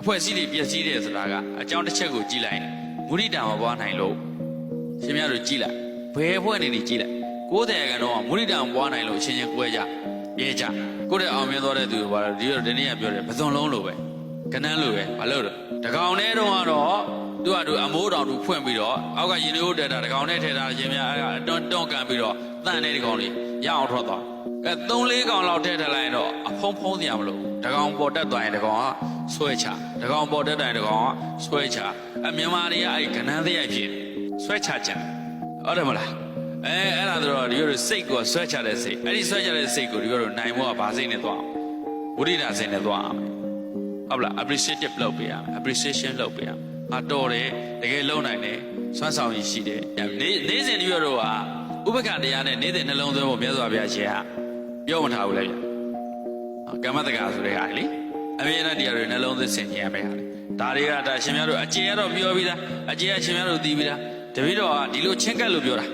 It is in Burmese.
ဖွဲ့စည်းတွေပြည့်စည်တယ်ဆိုတာကအကြောင်းတစ်ချက်ကိုကြည့်လိုက်မုဒိတာမပွားနိုင်လို့ရှင်များတို့ကြည့်လိုက်ဘယ်ဖွဲ့နေကြည့်လိုက်90ကတော့မုဒိတာမပွားနိုင်လို့အချင်းချင်းကွဲကြရဲကြကိုယ့်တဲ့အောင်မြင်သွားတဲ့သူတွေပါတော့ဒီနေ့ကပြောတယ်ပဇွန်လုံးလိုပဲကနန်းလိုပဲမလုပ်တော့တကောင်နဲ့တော့ကတော့သူကသူအမိုးတောင်သူဖွင့်ပြီးတော့အောက်ကရင်လေးတက်တာတကောင်နဲ့ထည့်တာရှင်များတွန်းကန်ပြီးတော့တန့်တဲ့တကောင်လေးရအောင်ထွက်သွား3-4ကောင်လောက်ထည့်ထလိုက်တော့အဖုံးဖုံးစရာမလိုတကောင်ပေါ်တက်သွားရင်တကောင်ကဆွဲချတကောင်ပေါ်တက်တိုင်းတကောင်ကဆွဲချမြန်မာတွေကအဲ့ကနန်းသက်ရိုက်ဖြစ်ဆွဲချကြဟုတ်တယ်မလားအဲ့ဒါတော့ဒီလိုစိတ်ကိုဆွဲချတဲ့စိတ်အဲ့ဒီဆွဲချတဲ့စိတ်ကိုဒီလိုနိုင်ဖို့ကဘာစိတ်နဲ့သွားအောင်ဝိရိဒစိတ်နဲ့သွားအောင်ဟုတ်လား appreciative လုပ်ပေးရမယ် appreciation လုပ်ပေးရမယ်တော်တယ်တကယ်လုံနိုင်တယ်စွမ်းဆောင်ရည်ရှိတယ်နေ့စဉ်ဒီလိုတော့ဥပက္ခတရားနဲ့နေ့စဉ်နှလုံးသွင်းဖို့မြတ်စွာဘုရားရှင်ကပြောမထားဘူးလေကမ္မတက္ကဆိုတဲ့ဟာလေအမြဲတမ်းတရားတွေနှလုံးသွင်းဆင်ခြင်ရမယ်ဟာလေဒါတွေကဒါရှင်များတို့အကျေကတော့ပြောပြီးသားအကျေကရှင်များတို့သိပြီးသားတပည့်တော်ကဒီလိုချင်းကပ်လို့ပြောတာ